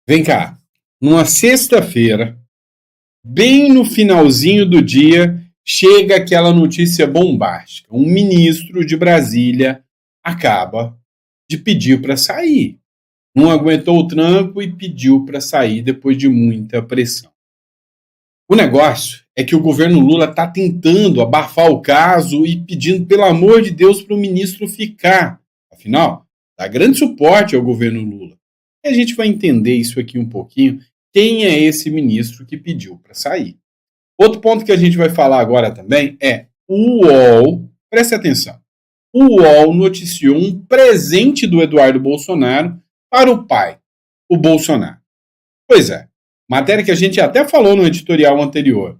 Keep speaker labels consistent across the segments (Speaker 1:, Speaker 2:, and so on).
Speaker 1: Vem cá, numa sexta-feira, bem no finalzinho do dia, chega aquela notícia bombástica. Um ministro de Brasília acaba de pedir para sair. Não aguentou o tranco e pediu para sair depois de muita pressão. O negócio é que o governo Lula está tentando abafar o caso e pedindo, pelo amor de Deus, para o ministro ficar. Afinal, dá grande suporte ao governo Lula. E a gente vai entender isso aqui um pouquinho. Quem é esse ministro que pediu para sair? Outro ponto que a gente vai falar agora também é o UOL. Preste atenção. O UOL noticiou um presente do Eduardo Bolsonaro para o pai, o Bolsonaro. Pois é, matéria que a gente até falou no editorial anterior.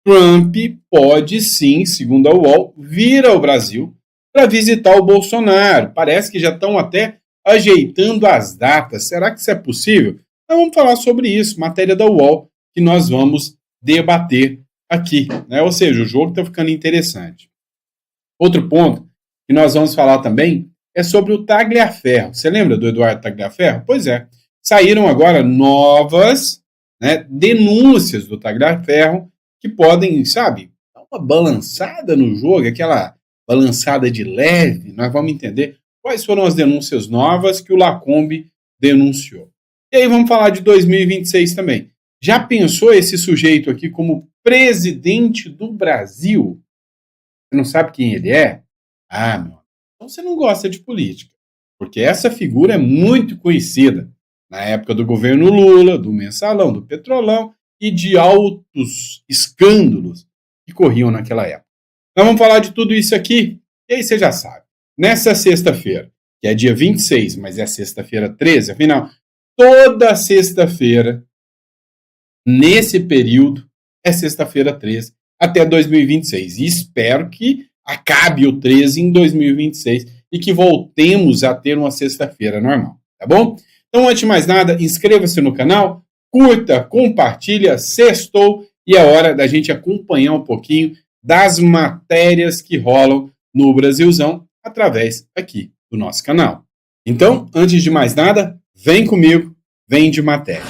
Speaker 1: Trump pode sim, segundo a UOL, vir ao Brasil para visitar o Bolsonaro. Parece que já estão até ajeitando as datas. Será que isso é possível? Então vamos falar sobre isso, matéria da UOL, que nós vamos debater aqui, né? Ou seja, o jogo está ficando interessante. Outro ponto que nós vamos falar também é sobre o Tagliaferro. Você lembra do Eduardo Tagliaferro? Pois é, saíram agora novas, né, denúncias do Tagliaferro que podem, sabe, dar uma balançada no jogo, aquela balançada de leve. Nós vamos entender quais foram as denúncias novas que o Lacombe denunciou. E aí vamos falar de 2026 também. Já pensou esse sujeito aqui como presidente do Brasil? Você não sabe quem ele é? Ah, meu, então você não gosta de política, porque essa figura é muito conhecida na época do governo Lula, do Mensalão, do Petrolão e de altos escândalos que corriam naquela época. Nós vamos falar de tudo isso aqui, e aí você já sabe. Nessa sexta-feira, que é dia 26, mas é sexta-feira 13, afinal, toda sexta-feira, nesse período, é sexta-feira 13, até 2026. E espero que acabe o 13 em 2026 e que voltemos a ter uma sexta-feira normal, tá bom? Então, antes de mais nada, inscreva-se no canal, curta, compartilha, sextou e é hora da gente acompanhar um pouquinho das matérias que rolam no Brasilzão através aqui do nosso canal. Então, antes de mais nada, vem comigo, vem de matéria.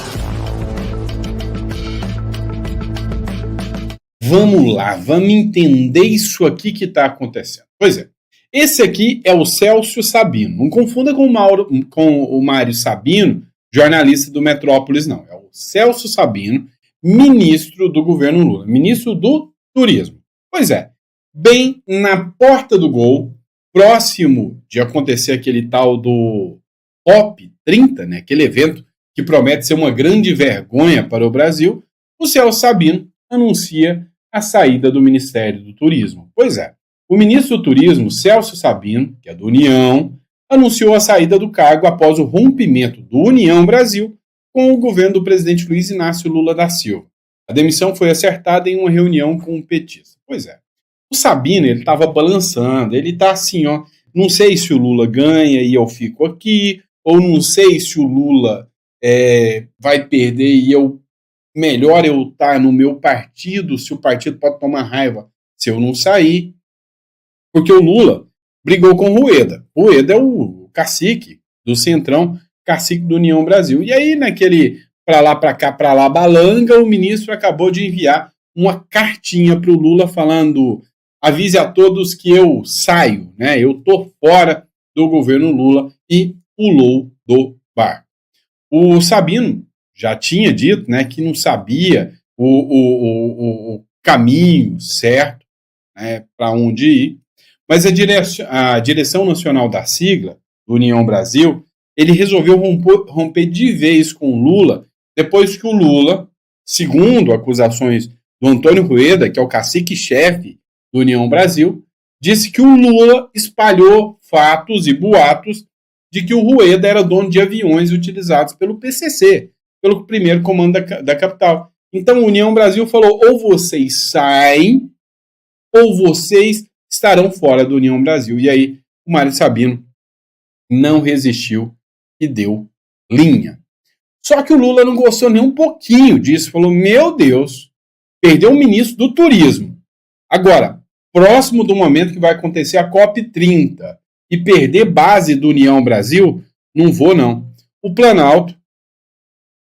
Speaker 1: Vamos lá, vamos entender isso aqui que está acontecendo. Pois é, esse aqui é o Celso Sabino. Não confunda com o Mário Sabino, jornalista do Metrópolis, não. É o Celso Sabino, ministro do governo Lula, ministro do Turismo. Pois é, bem na porta do gol, próximo de acontecer aquele tal do POP 30, né, aquele evento que promete ser uma grande vergonha para o Brasil, o Celso Sabino anuncia a saída do Ministério do Turismo. Pois é, o ministro do Turismo, Celso Sabino, que é do União, anunciou a saída do cargo após o rompimento do União Brasil com o governo do presidente Luiz Inácio Lula da Silva. A demissão foi acertada em uma reunião com o petista. Pois é, o Sabino, ele estava balançando, ele está assim, ó, não sei se o Lula ganha e eu fico aqui, ou não sei se o Lula vai perder e melhor eu estar no meu partido, se o partido pode tomar raiva se eu não sair. Porque o Lula brigou com o Rueda. O Rueda é o cacique do Centrão, cacique do União Brasil. E aí, naquele pra lá, pra cá, pra lá, balanga, o ministro acabou de enviar uma cartinha para o Lula falando: avise a todos que eu saio, né? Eu tô fora do governo Lula, e pulou do barco. O Sabino já tinha dito, né, que não sabia o caminho certo, né, para onde ir, mas a direção nacional da sigla, do União Brasil, ele resolveu romper de vez com o Lula, depois que o Lula, segundo acusações do Antônio Rueda, que é o cacique-chefe do União Brasil, disse que o Lula espalhou fatos e boatos de que o Rueda era dono de aviões utilizados pelo PCC, pelo primeiro comando da capital. Então, a União Brasil falou: ou vocês saem, ou vocês estarão fora da União Brasil. E aí, o Mário Sabino não resistiu e deu linha. Só que o Lula não gostou nem um pouquinho disso. Falou: meu Deus, perdeu o ministro do Turismo. Agora, próximo do momento que vai acontecer a COP 30 e perder base do União Brasil, não vou não. O Planalto,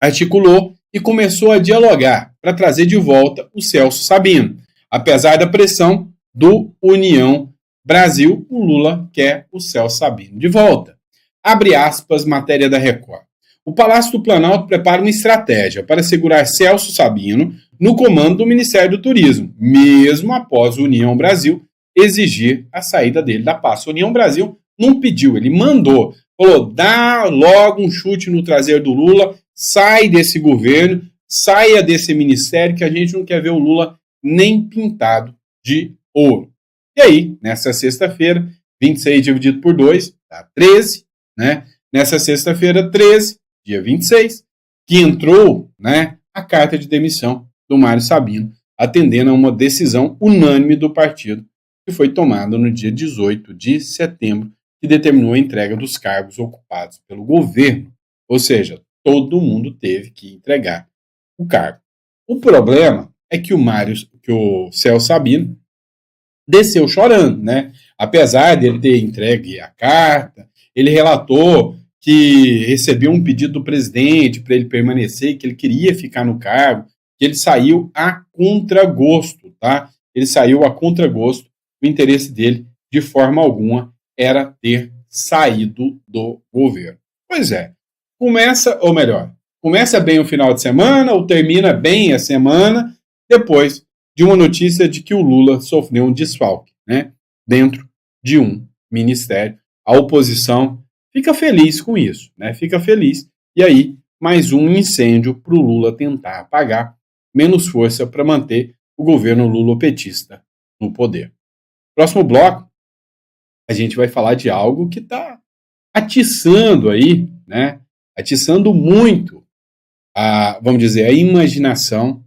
Speaker 1: articulou e começou a dialogar para trazer de volta o Celso Sabino. Apesar da pressão do União Brasil, o Lula quer o Celso Sabino de volta. Abre aspas, matéria da Record. O Palácio do Planalto prepara uma estratégia para segurar Celso Sabino no comando do Ministério do Turismo, mesmo após a União Brasil exigir a saída dele da pasta. A União Brasil não pediu, ele mandou. Falou, dá logo um chute no traseiro do Lula, sai desse governo, saia desse ministério que a gente não quer ver o Lula nem pintado de ouro. E aí, nessa sexta-feira, 26 dividido por 2, dá 13, né? Nessa sexta-feira, 13, dia 26, que entrou, né, a carta de demissão do Mário Sabino, atendendo a uma decisão unânime do partido, que foi tomada no dia 18 de setembro, que determinou a entrega dos cargos ocupados pelo governo. Ou seja, todo mundo teve que entregar o cargo. O problema é que o Celso Sabino desceu chorando, né? Apesar dele ter entregue a carta, ele relatou que recebeu um pedido do presidente para ele permanecer, que ele queria ficar no cargo, que ele saiu a contragosto, tá? Ele saiu a contragosto, o interesse dele, de forma alguma, era ter saído do governo. Pois é, começa bem o final de semana, ou termina bem a semana, depois de uma notícia de que o Lula sofreu um desfalque, né, dentro de um ministério. A oposição fica feliz com isso, né? Fica feliz. E aí, mais um incêndio para o Lula tentar apagar, menos força para manter o governo lulopetista no poder. Próximo bloco, a gente vai falar de algo que está atiçando aí, né? Atiçando muito vamos dizer, a imaginação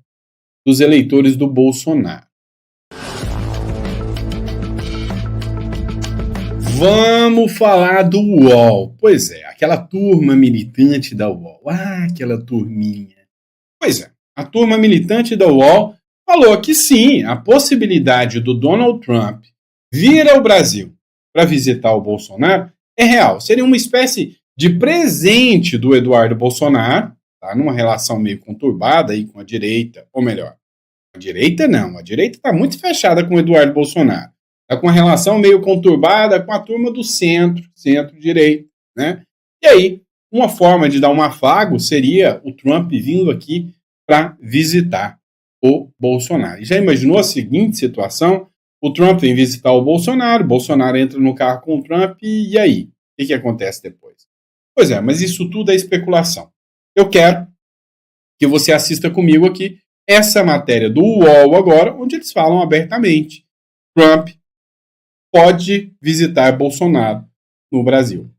Speaker 1: dos eleitores do Bolsonaro. Vamos falar do UOL. Pois é, aquela turma militante da UOL. Aquela turminha. Pois é, a turma militante da UOL falou que sim, a possibilidade do Donald Trump vir ao Brasil para visitar o Bolsonaro é real. Seria uma espécie de presente do Eduardo Bolsonaro, tá, numa relação meio conturbada aí com a direita, ou melhor, a direita não, a direita está muito fechada com o Eduardo Bolsonaro. Está com uma relação meio conturbada com a turma do centro-direita, né? E aí, uma forma de dar um afago seria o Trump vindo aqui para visitar o Bolsonaro. E já imaginou a seguinte situação? O Trump vem visitar o Bolsonaro entra no carro com o Trump, e aí? O que acontece depois? Pois é, mas isso tudo é especulação. Eu quero que você assista comigo aqui essa matéria do UOL agora, onde eles falam abertamente. Trump pode visitar Bolsonaro no Brasil.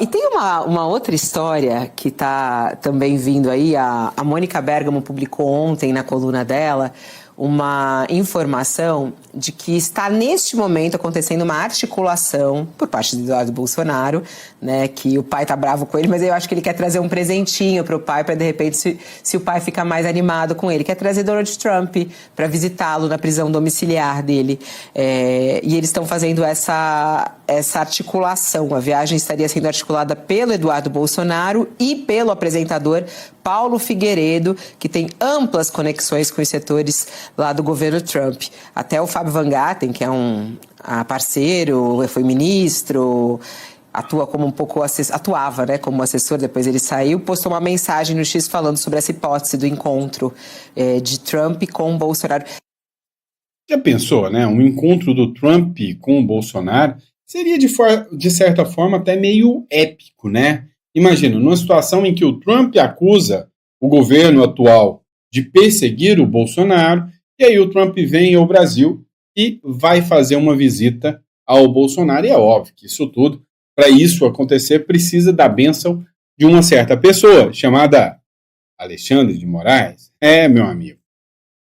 Speaker 2: E tem uma outra história que está também vindo aí. A Mônica Bergamo publicou ontem na coluna dela uma informação de que está neste momento acontecendo uma articulação por parte do Eduardo Bolsonaro, né, que o pai tá bravo com ele, mas eu acho que ele quer trazer um presentinho para o pai, para de repente, se o pai ficar mais animado com ele, quer trazer Donald Trump para visitá-lo na prisão domiciliar dele. E eles estão fazendo essa articulação. A viagem estaria sendo articulada pelo Eduardo Bolsonaro e pelo apresentador Paulo Figueiredo, que tem amplas conexões com os setores lá do governo Trump. Até o Fábio Van Gatten, que é um parceiro, foi ministro, atuava, né, como assessor, depois ele saiu, postou uma mensagem no X falando sobre essa hipótese do encontro de Trump com o Bolsonaro.
Speaker 1: Já pensou, né? Um encontro do Trump com o Bolsonaro seria, de certa forma, até meio épico, né? Imagina, numa situação em que o Trump acusa o governo atual de perseguir o Bolsonaro, e aí o Trump vem ao Brasil e vai fazer uma visita ao Bolsonaro. E é óbvio que isso tudo, para isso acontecer, precisa da bênção de uma certa pessoa, chamada Alexandre de Moraes. Meu amigo.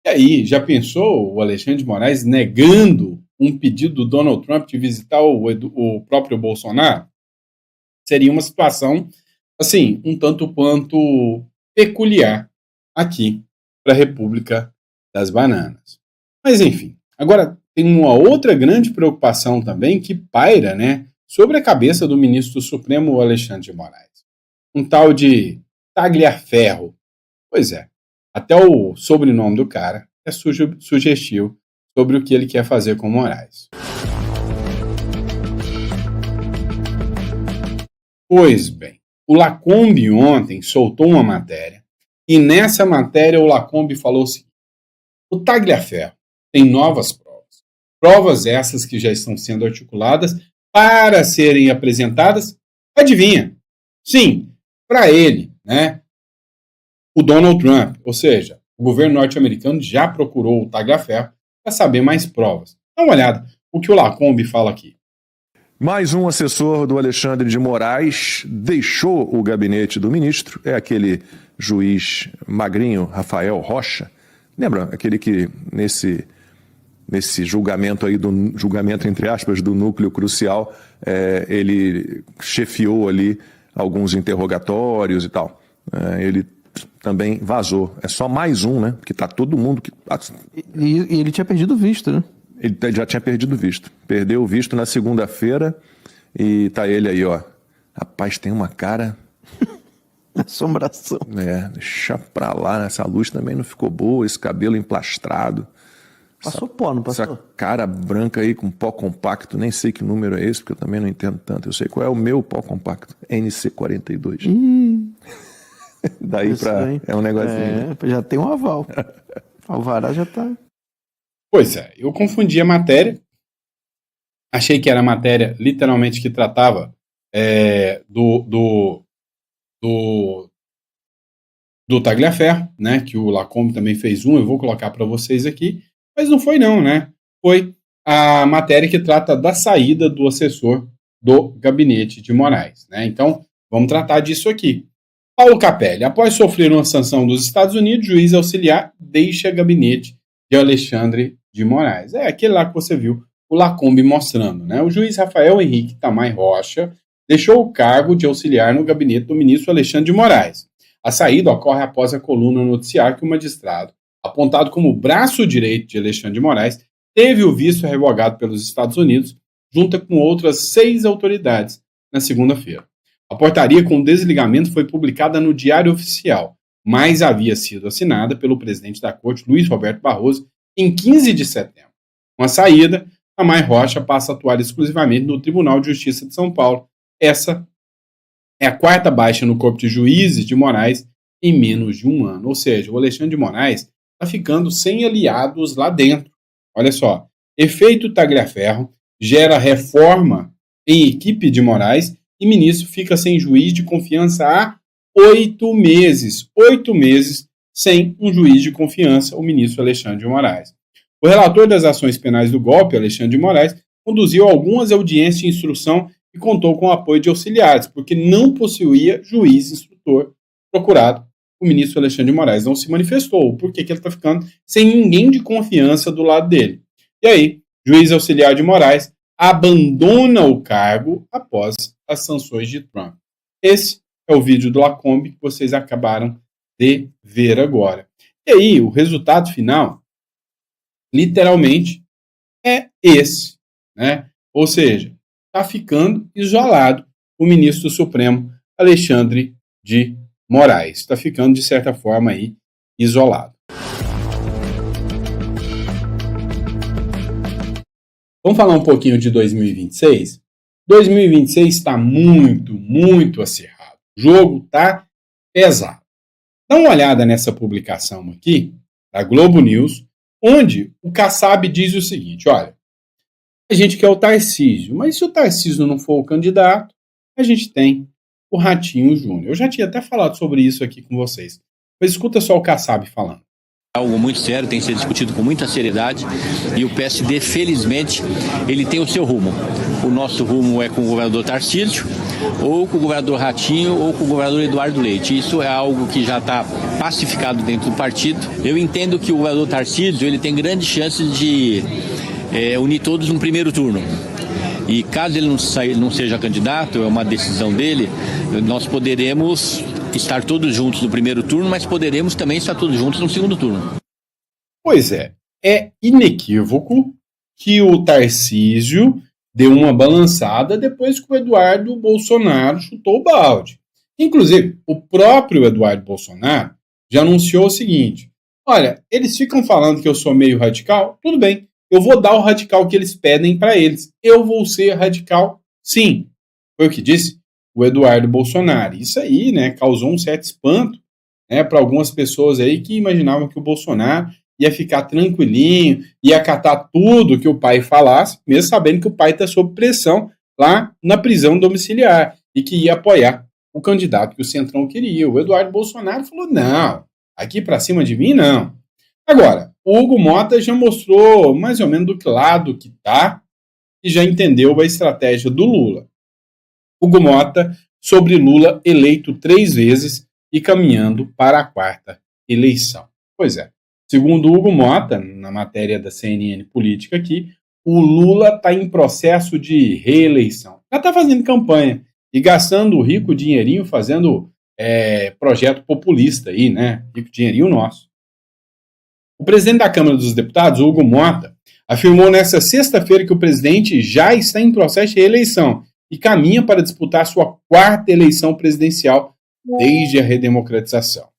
Speaker 1: E aí, já pensou o Alexandre de Moraes negando um pedido do Donald Trump de visitar o próprio Bolsonaro? Seria uma situação, assim, um tanto quanto peculiar aqui para a República das Bananas. Mas, enfim, agora tem uma outra grande preocupação também que paira, né, sobre a cabeça do ministro do Supremo, Alexandre de Moraes. Um tal de Tagliaferro. Pois é, até o sobrenome do cara é sugestivo sobre o que ele quer fazer com Moraes. Pois bem, o Lacombe ontem soltou uma matéria, e nessa matéria o Lacombe falou o seguinte: o Tagliaferro tem novas provas. Provas essas que já estão sendo articuladas para serem apresentadas, adivinha? Sim, para ele, né? O Donald Trump, ou seja, o governo norte-americano já procurou o Tagliaferro para saber mais provas. Dá uma olhada o que o Lacombe fala aqui.
Speaker 3: Mais um assessor do Alexandre de Moraes deixou o gabinete do ministro, é aquele juiz magrinho, Rafael Rocha. Lembra aquele que nesse julgamento aí, do julgamento entre aspas, do núcleo crucial, ele chefiou ali alguns interrogatórios e tal. Ele também vazou. É só mais um, né? Porque tá todo mundo que...
Speaker 4: E ele tinha perdido o visto, né?
Speaker 3: Ele já tinha perdido o visto. Perdeu o visto na segunda-feira e tá ele aí, ó. Rapaz, tem uma cara...
Speaker 4: Assombração.
Speaker 3: Deixa pra lá, essa luz também não ficou boa, esse cabelo emplastrado.
Speaker 4: Passou pó, não passou?
Speaker 3: Essa cara branca aí com pó compacto, nem sei que número é esse, porque eu também não entendo tanto. Eu sei qual é o meu pó compacto, NC42. Daí pra... É um negocinho.
Speaker 4: Já tem um aval. Alvará já tá...
Speaker 1: Pois é, eu confundi a matéria. Achei que era a matéria literalmente que tratava do Tagliaferro, né? Que o Lacombe também fez eu vou colocar para vocês aqui. Mas não foi não, né? Foi a matéria que trata da saída do assessor do gabinete de Moraes, né? Então, vamos tratar disso aqui. Paulo Capelli, após sofrer uma sanção dos Estados Unidos, juiz auxiliar deixa gabinete de Alexandre de Moraes. É aquele lá que você viu o Lacombe mostrando, né? O juiz Rafael Henrique Tamay Rocha deixou o cargo de auxiliar no gabinete do ministro Alexandre de Moraes. A saída ocorre após a coluna noticiar que o magistrado, apontado como braço direito de Alexandre de Moraes, teve o visto revogado pelos Estados Unidos, junto com outras 6 autoridades, na segunda-feira. A portaria com o desligamento foi publicada no Diário Oficial, mas havia sido assinada pelo presidente da Corte, Luiz Roberto Barroso, em 15 de setembro. Com a saída, Tamay Rocha passa a atuar exclusivamente no Tribunal de Justiça de São Paulo. Essa é a 4ª baixa no corpo de juízes de Moraes em menos de um ano. Ou seja, o Alexandre de Moraes está ficando sem aliados lá dentro. Olha só, efeito Tagliaferro gera reforma em equipe de Moraes e ministro fica sem juiz de confiança há 8 meses. 8 meses sem um juiz de confiança, o ministro Alexandre de Moraes. O relator das ações penais do golpe, Alexandre de Moraes, conduziu algumas audiências de instrução e contou com o apoio de auxiliares, porque não possuía juiz instrutor procurado. O ministro Alexandre de Moraes não se manifestou, porque ele está ficando sem ninguém de confiança do lado dele. E aí, juiz auxiliar de Moraes abandona o cargo após as sanções de Trump. Esse é o vídeo do Lacombe que vocês acabaram de ver agora. E aí, o resultado final, literalmente, é esse, né? Ou seja, está ficando isolado o ministro do Supremo, Alexandre de Moraes. Está ficando, de certa forma, aí, isolado. Vamos falar um pouquinho de 2026? 2026 está muito, muito acirrado. O jogo está pesado. Dá uma olhada nessa publicação aqui, da Globo News, onde o Kassab diz o seguinte: olha, a gente quer o Tarcísio, mas se o Tarcísio não for o candidato, a gente tem o Ratinho Júnior. Eu já tinha até falado sobre isso aqui com vocês, mas escuta só o Kassab falando.
Speaker 5: Algo muito sério, tem que ser discutido com muita seriedade e o PSD, felizmente, ele tem o seu rumo. O nosso rumo é com o governador Tarcísio, ou com o governador Ratinho, ou com o governador Eduardo Leite. Isso é algo que já está pacificado dentro do partido. Eu entendo que o governador Tarcísio ele tem grandes chances de unir todos no primeiro turno. E caso ele não seja candidato, é uma decisão dele, nós poderemos estar todos juntos no primeiro turno, mas poderemos também estar todos juntos no segundo turno.
Speaker 1: Pois é inequívoco que o Tarcísio deu uma balançada depois que o Eduardo Bolsonaro chutou o balde. Inclusive, o próprio Eduardo Bolsonaro já anunciou o seguinte: olha, eles ficam falando que eu sou meio radical, tudo bem, eu vou dar o radical que eles pedem para eles. Eu vou ser radical, sim. Foi o que disse o Eduardo Bolsonaro. Isso aí, né, causou um certo espanto, né, para algumas pessoas aí que imaginavam que o Bolsonaro ia ficar tranquilinho, ia acatar tudo que o pai falasse, mesmo sabendo que o pai está sob pressão lá na prisão domiciliar e que ia apoiar o candidato que o Centrão queria. O Eduardo Bolsonaro falou: não, aqui para cima de mim, não. Agora, o Hugo Mota já mostrou mais ou menos do que lado que tá e já entendeu a estratégia do Lula. Hugo Mota sobre Lula eleito 3 vezes e caminhando para a 4ª eleição. Pois é, segundo Hugo Mota, na matéria da CNN Política aqui, o Lula está em processo de reeleição. Já está fazendo campanha e gastando o rico dinheirinho fazendo projeto populista aí, né? Rico dinheirinho nosso. O presidente da Câmara dos Deputados, Hugo Mota, afirmou nesta sexta-feira que o presidente já está em processo de reeleição e caminha para disputar sua 4ª eleição presidencial desde a redemocratização.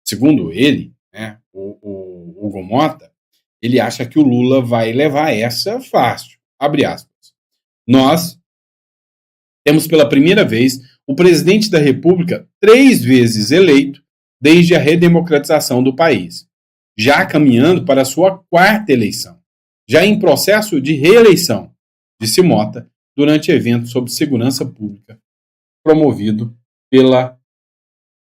Speaker 1: Segundo ele, né, o Hugo Mota, ele acha que o Lula vai levar essa fácil. Abre aspas. Nós temos pela primeira vez o presidente da República 3 vezes eleito desde a redemocratização do país, já caminhando para a sua 4ª eleição, já em processo de reeleição, disse Mota durante evento sobre segurança pública promovido pela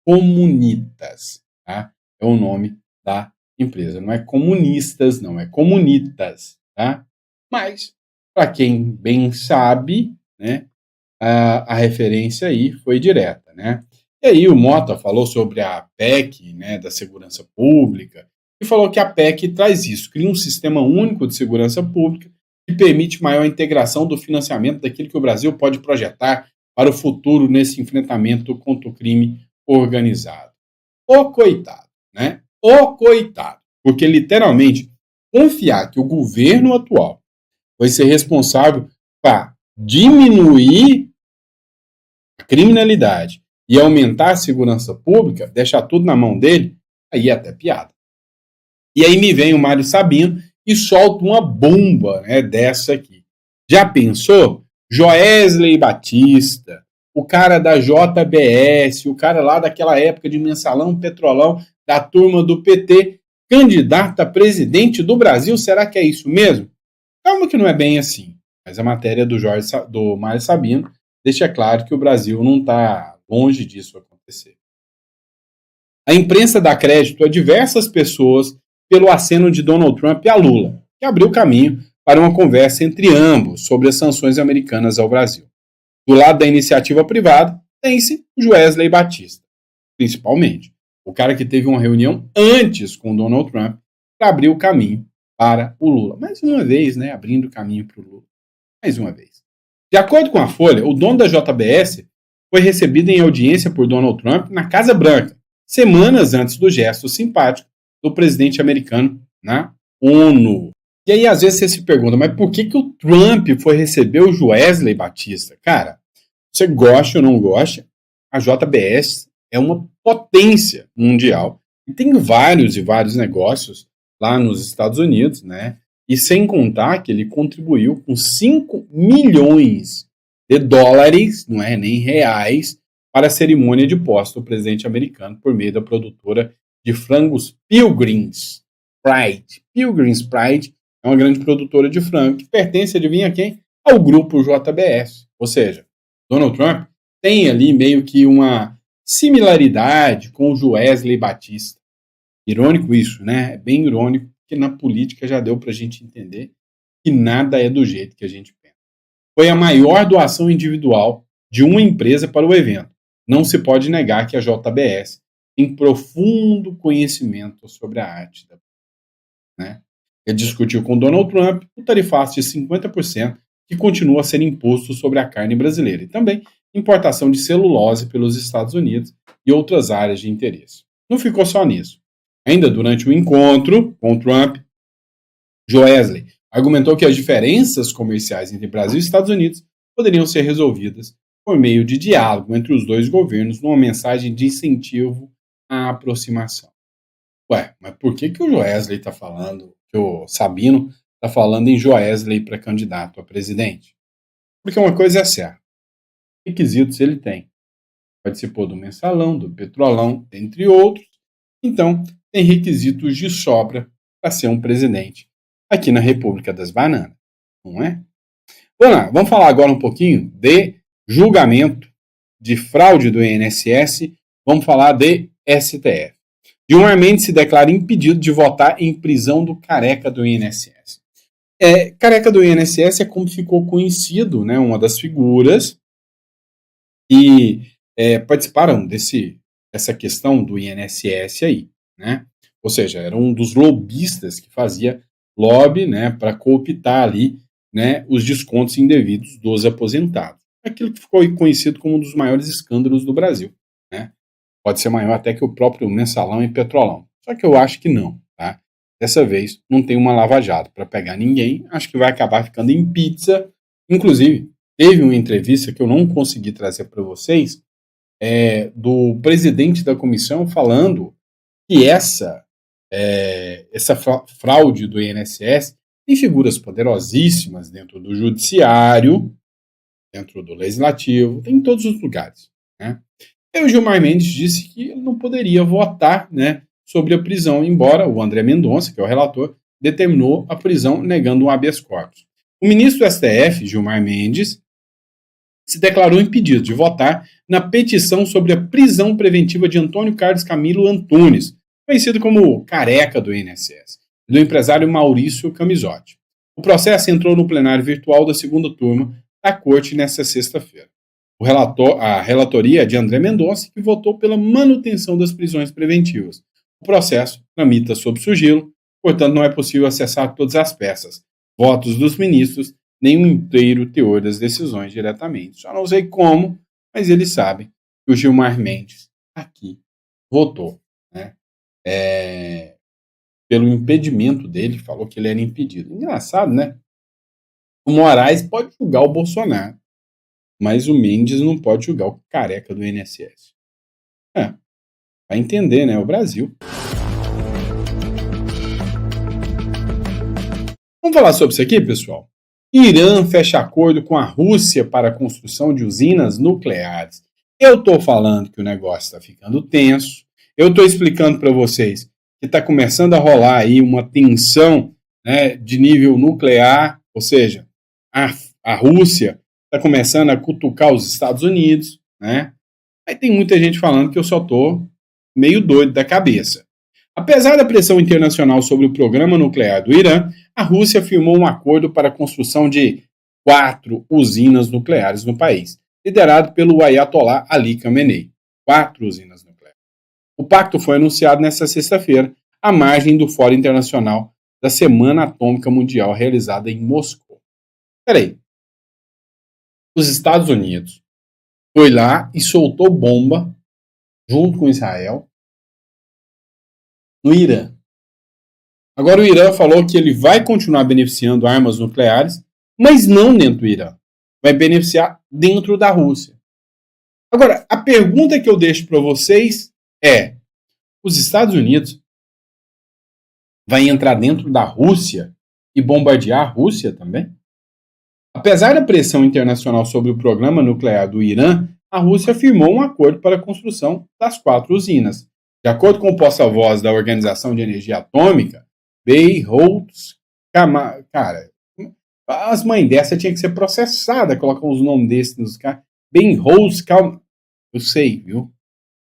Speaker 1: Comunitas. Tá? É o nome da empresa. Não é comunistas, não é comunitas. Tá? Mas, para quem bem sabe, né, a referência aí foi direta. Né? E aí o Mota falou sobre a PEC, né, da segurança pública, e falou que a PEC traz isso, cria um sistema único de segurança pública que permite maior integração do financiamento daquilo que o Brasil pode projetar para o futuro nesse enfrentamento contra o crime organizado. O coitado, né? O coitado. Porque, literalmente, confiar que o governo atual vai ser responsável para diminuir a criminalidade e aumentar a segurança pública, deixar tudo na mão dele, aí é até piada. E aí me vem o Mário Sabino e solta uma bomba, né, dessa aqui. Já pensou? Joesley Batista, o cara da JBS, o cara lá daquela época de mensalão, petrolão, da turma do PT, candidato a presidente do Brasil, será que é isso mesmo? Calma que não é bem assim. Mas a matéria do Mário Sabino deixa claro que o Brasil não está longe disso acontecer. A imprensa dá crédito a diversas pessoas pelo aceno de Donald Trump a Lula, que abriu caminho para uma conversa entre ambos sobre as sanções americanas ao Brasil. Do lado da iniciativa privada, tem-se o Joesley Batista, principalmente, o cara que teve uma reunião antes com Donald Trump para abrir o caminho para o Lula. Mais uma vez, né, abrindo o caminho para o Lula. Mais uma vez. De acordo com a Folha, o dono da JBS foi recebido em audiência por Donald Trump na Casa Branca, semanas antes do gesto simpático do presidente americano na ONU. E aí, às vezes, você se pergunta, mas por que o Trump foi receber o Joesley Batista? Cara, você gosta ou não gosta, a JBS é uma potência mundial e tem vários e vários negócios lá nos Estados Unidos, né? E sem contar que ele contribuiu com 5 milhões de dólares, não é nem reais, para a cerimônia de posse do presidente americano por meio da produtora de frangos Pilgrim's Pride. Pilgrim's Pride é uma grande produtora de frango que pertence, adivinha quem? Ao grupo JBS. Ou seja, Donald Trump tem ali meio que uma similaridade com o Joesley Batista. Irônico isso, né? É bem irônico, porque na política já deu para a gente entender que nada é do jeito que a gente pensa. Foi a maior doação individual de uma empresa para o evento. Não se pode negar que a JBS tem profundo conhecimento sobre a arte da né? Ele discutiu com Donald Trump o tarifaço de 50% que continua a ser imposto sobre a carne brasileira e também importação de celulose pelos Estados Unidos e outras áreas de interesse. Não ficou só nisso. Ainda durante o encontro com Trump, Joesley argumentou que as diferenças comerciais entre Brasil e Estados Unidos poderiam ser resolvidas por meio de diálogo entre os dois governos numa mensagem de incentivo à aproximação. Ué, mas por que o Joesley está falando, que o Sabino está falando em Joesley para candidato a presidente? Porque uma coisa é certa, requisitos ele tem. Participou do Mensalão, do Petrolão, entre outros, então tem requisitos de sobra para ser um presidente aqui na República das Bananas, não é? Vamos lá, vamos falar agora um pouquinho de julgamento de fraude do INSS, vamos falar de STF. Gilmar Mendes se declara impedido de votar em prisão do careca do INSS. Careca do INSS é como ficou conhecido, né, uma das figuras que participaram dessa questão do INSS aí, né? Ou seja, era um dos lobistas que fazia lobby, né, para cooptar ali, né, os descontos indevidos dos aposentados. Aquilo que ficou conhecido como um dos maiores escândalos do Brasil, né? Pode ser maior até que o próprio Mensalão e Petrolão. Só que eu acho que não, tá? Dessa vez não tem uma lava-jato para pegar ninguém. Acho que vai acabar ficando em pizza. Inclusive, teve uma entrevista que eu não consegui trazer para vocês, do presidente da comissão falando que essa fraude do INSS tem figuras poderosíssimas dentro do judiciário, dentro do legislativo, tem em todos os lugares, né? E o Gilmar Mendes disse que ele não poderia votar, né, sobre a prisão, embora o André Mendonça, que é o relator, determinou a prisão negando um habeas corpus. O ministro do STF, Gilmar Mendes, se declarou impedido de votar na petição sobre a prisão preventiva de Antônio Carlos Camilo Antunes, conhecido como careca do INSS, e do empresário Maurício Camisotti. O processo entrou no plenário virtual da segunda turma da Corte nesta sexta-feira. A relatoria é de André Mendonça, que votou pela manutenção das prisões preventivas. O processo tramita sob sigilo, portanto não é possível acessar todas as peças, votos dos ministros, nem o inteiro teor das decisões diretamente. Só não sei como, mas eles sabem que o Gilmar Mendes aqui votou, né, pelo impedimento dele, falou que ele era impedido. Engraçado, né? O Moraes pode julgar o Bolsonaro, mas o Mendes não pode julgar o careca do INSS. Vai entender, né? O Brasil. Vamos falar sobre isso aqui, pessoal? Irã fecha acordo com a Rússia para a construção de usinas nucleares. Eu estou falando que o negócio está ficando tenso. Eu estou explicando para vocês que está começando a rolar aí uma tensão, né, de nível nuclear, ou seja, a Rússia está começando a cutucar os Estados Unidos, né? Aí tem muita gente falando que eu só estou meio doido da cabeça. Apesar da pressão internacional sobre o programa nuclear do Irã, a Rússia firmou um acordo para a construção de 4 usinas nucleares no país, liderado pelo Ayatollah Ali Khamenei. 4 usinas nucleares. O pacto foi anunciado nesta sexta-feira, à margem do Fórum Internacional da Semana Atômica Mundial, realizada em Moscou. Peraí. Os Estados Unidos foi lá e soltou bomba, junto com Israel, no Irã. Agora o Irã falou que ele vai continuar beneficiando armas nucleares, mas não dentro do Irã. Vai beneficiar dentro da Rússia. Agora, a pergunta que eu deixo para vocês é: os Estados Unidos vai entrar dentro da Rússia e bombardear a Rússia também? Apesar da pressão internacional sobre o programa nuclear do Irã, a Rússia firmou um acordo para a construção das 4 usinas. De acordo com o porta-voz da Organização de Energia Atômica, Beirut, cara, as mães dessa tinham que ser processadas, colocar uns nomes desses nos caras. Beirut, eu sei, viu?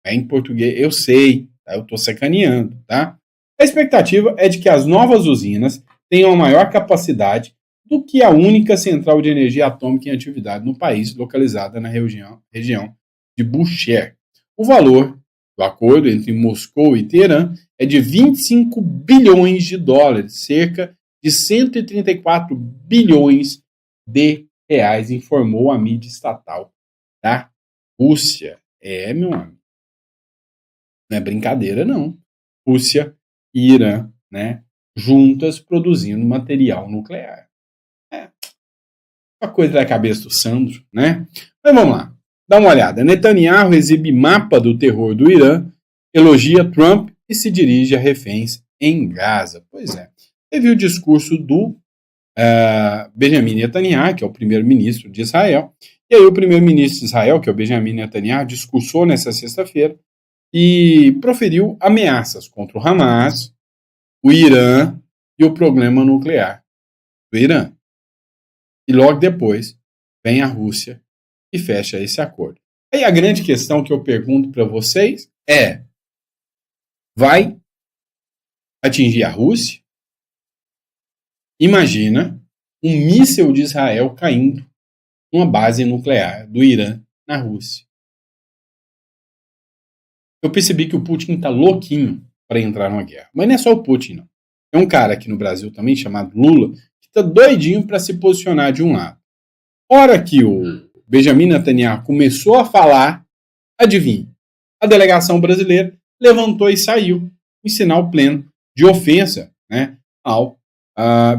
Speaker 1: É em português, eu sei, tá? Eu tô sacaneando, tá? A expectativa é de que as novas usinas tenham a maior capacidade do que a única central de energia atômica em atividade no país, localizada na região de Bushehr. O valor do acordo entre Moscou e Teherã é de 25 bilhões de dólares, cerca de 134 bilhões de reais, informou a mídia estatal da Rússia. Meu amigo. Não é brincadeira, não. Rússia e Irã, né, juntas produzindo material nuclear. Uma coisa da cabeça do Sandro, né? Mas vamos lá. Dá uma olhada. Netanyahu exibe mapa do terror do Irã, elogia Trump e se dirige a reféns em Gaza. Pois é. Teve o discurso do Benjamin Netanyahu, que é o primeiro-ministro de Israel. E aí o primeiro-ministro de Israel, que é o Benjamin Netanyahu, discursou nessa sexta-feira e proferiu ameaças contra o Hamas, o Irã e o programa nuclear do Irã. E logo depois vem a Rússia e fecha esse acordo. Aí a grande questão que eu pergunto para vocês é: vai atingir a Rússia? Imagina um míssil de Israel caindo numa base nuclear do Irã na Rússia. Eu percebi que o Putin está louquinho para entrar numa guerra. Mas não é só o Putin, não. É um cara aqui no Brasil também, chamado Lula, que está doidinho para se posicionar de um lado. Hora que o Benjamin Netanyahu começou a falar, adivinha, a delegação brasileira levantou e saiu em sinal pleno de ofensa, né, ao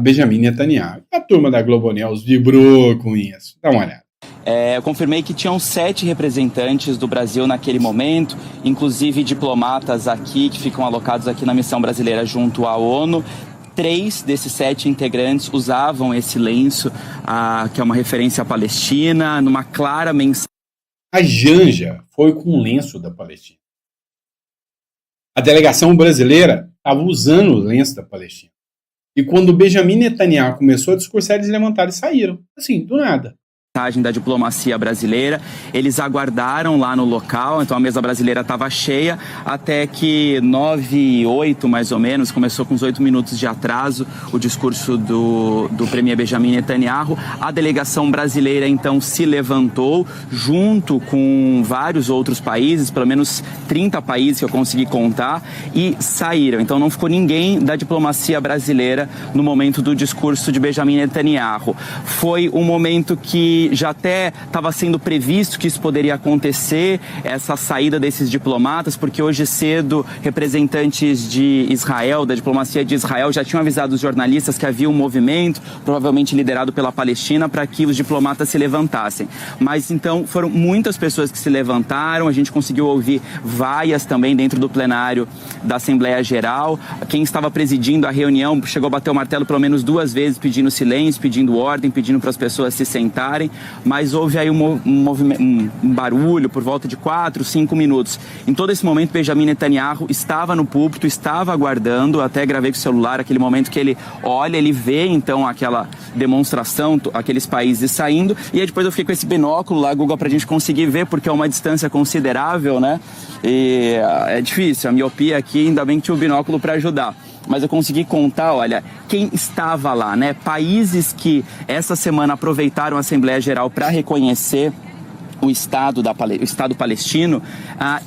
Speaker 1: Benjamin Netanyahu. A turma da Globo News vibrou com isso. Dá uma olhada.
Speaker 6: Eu confirmei que tinham 7 representantes do Brasil naquele momento, inclusive diplomatas aqui que ficam alocados aqui na missão brasileira junto à ONU. 3 desses 7 integrantes usavam esse lenço, que é uma referência à Palestina, numa clara mensagem.
Speaker 1: A Janja foi com o lenço da Palestina. A delegação brasileira estava usando o lenço da Palestina. E quando o Benjamin Netanyahu começou a discursar, eles levantaram e saíram. Assim, do nada.
Speaker 6: Da diplomacia brasileira, eles aguardaram lá no local, então a mesa brasileira estava cheia, até que 9h08 mais ou menos, começou com uns 8 minutos de atraso o discurso do premier Benjamin Netanyahu. A delegação brasileira então se levantou junto com vários outros países, pelo menos 30 países que eu consegui contar, e saíram. Então não ficou ninguém da diplomacia brasileira no momento do discurso de Benjamin Netanyahu. Foi um momento que já até estava sendo previsto que isso poderia acontecer, essa saída desses diplomatas, porque hoje cedo representantes de Israel, da diplomacia de Israel, já tinham avisado os jornalistas que havia um movimento, provavelmente liderado pela Palestina, para que os diplomatas se levantassem. Mas então foram muitas pessoas que se levantaram, a gente conseguiu ouvir vaias também dentro do plenário da Assembleia Geral. Quem estava presidindo a reunião chegou a bater o martelo pelo menos 2 vezes, pedindo silêncio, pedindo ordem, pedindo para as pessoas se sentarem. Mas houve aí um barulho por volta de 4, 5 minutos. Em todo esse momento, Benjamin Netanyahu estava no púlpito, estava aguardando, até gravei com o celular aquele momento que ele olha, ele vê então aquela demonstração, aqueles países saindo, e aí depois eu fiquei com esse binóculo lá, Google, pra gente conseguir ver, porque é uma distância considerável, né? E é difícil, a miopia aqui, ainda bem que tinha o binóculo para ajudar. Mas eu consegui contar, olha, quem estava lá, né? Países que essa semana aproveitaram a Assembleia Geral para reconhecer o Estado palestino,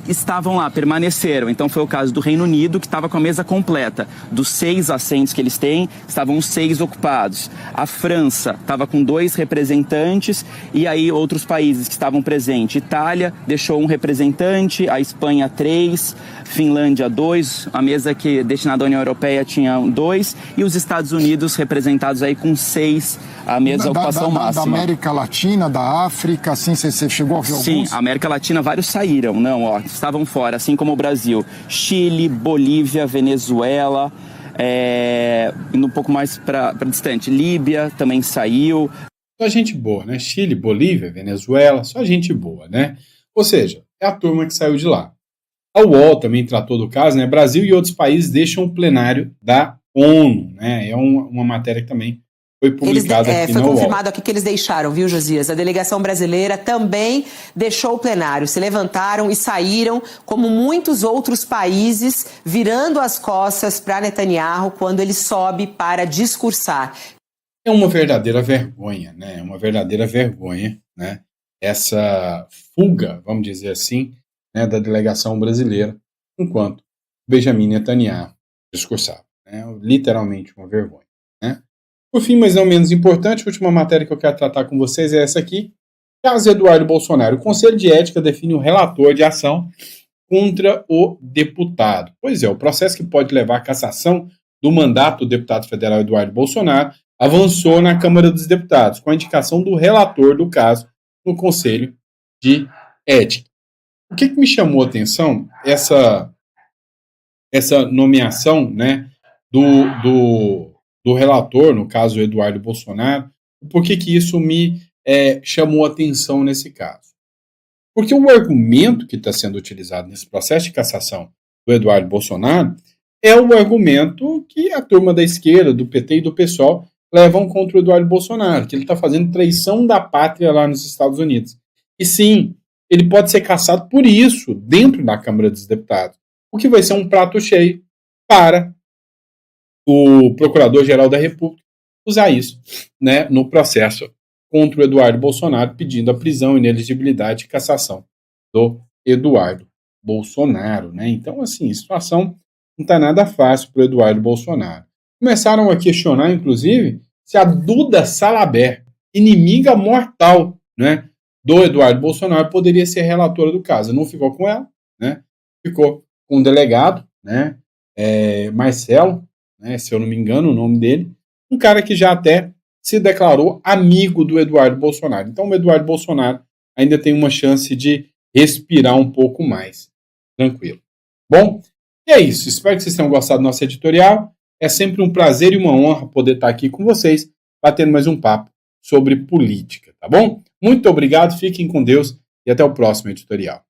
Speaker 6: estavam lá, permaneceram. Então foi o caso do Reino Unido, que estava com a mesa completa. Dos 6 assentos que eles têm, estavam 6 ocupados. A França estava com 2 representantes e aí outros países que estavam presentes. Itália deixou 1 representante, a Espanha 3, Finlândia 2, a mesa que destinada à União Europeia tinha 2 e os Estados Unidos representados aí com 6, a mesa ocupação máxima.
Speaker 7: Da América Latina, da África, assim, você chegou a ver alguns?
Speaker 6: Sim, América Latina, vários saíram, estavam fora, assim como o Brasil. Chile, Bolívia, Venezuela, indo um pouco mais para distante. Líbia também saiu.
Speaker 1: Só gente boa, né? Chile, Bolívia, Venezuela, só gente boa, né? Ou seja, é a turma que saiu de lá. A UOL também tratou do caso, né? Brasil e outros países deixam o plenário da ONU, né? É uma matéria que também foi publicada aqui na UOL.
Speaker 2: Foi confirmado aqui que eles deixaram, viu, Josias? A delegação brasileira também deixou o plenário. Se levantaram e saíram, como muitos outros países, virando as costas para Netanyahu quando ele sobe para discursar.
Speaker 1: É uma verdadeira vergonha, né? É uma verdadeira vergonha, né? Essa fuga, vamos dizer assim, né, da delegação brasileira, enquanto Benjamin Netanyahu discursava. Né? Literalmente uma vergonha. Né? Por fim, mas não menos importante, a última matéria que eu quero tratar com vocês é essa aqui. Caso Eduardo Bolsonaro. O Conselho de Ética define o relator de ação contra o deputado. Pois é, o processo que pode levar à cassação do mandato do deputado federal Eduardo Bolsonaro avançou na Câmara dos Deputados, com a indicação do relator do caso no Conselho de Ed, o que me chamou a atenção? Essa nomeação, né, do relator, no caso, Eduardo Bolsonaro. Por que isso me chamou a atenção nesse caso? Porque o argumento que está sendo utilizado nesse processo de cassação do Eduardo Bolsonaro é o argumento que a turma da esquerda, do PT e do PSOL levam contra o Eduardo Bolsonaro, que ele está fazendo traição da pátria lá nos Estados Unidos. E sim, ele pode ser cassado por isso dentro da Câmara dos Deputados, o que vai ser um prato cheio para o Procurador-Geral da República usar isso, né, no processo contra o Eduardo Bolsonaro, pedindo a prisão, inelegibilidade e cassação do Eduardo Bolsonaro, né? Então, assim, a situação não está nada fácil para o Eduardo Bolsonaro. Começaram a questionar, inclusive, se a Duda Salabert, inimiga mortal, né, do Eduardo Bolsonaro, poderia ser relatora do caso. Não ficou com ela, né? Ficou com o delegado, né, Marcelo, né, se eu não me engano o nome dele, um cara que já até se declarou amigo do Eduardo Bolsonaro. Então o Eduardo Bolsonaro ainda tem uma chance de respirar um pouco mais tranquilo. Bom, e é isso. Espero que vocês tenham gostado do nosso editorial. É sempre um prazer e uma honra poder estar aqui com vocês, batendo mais um papo sobre política, tá bom? Muito obrigado, fiquem com Deus e até o próximo editorial.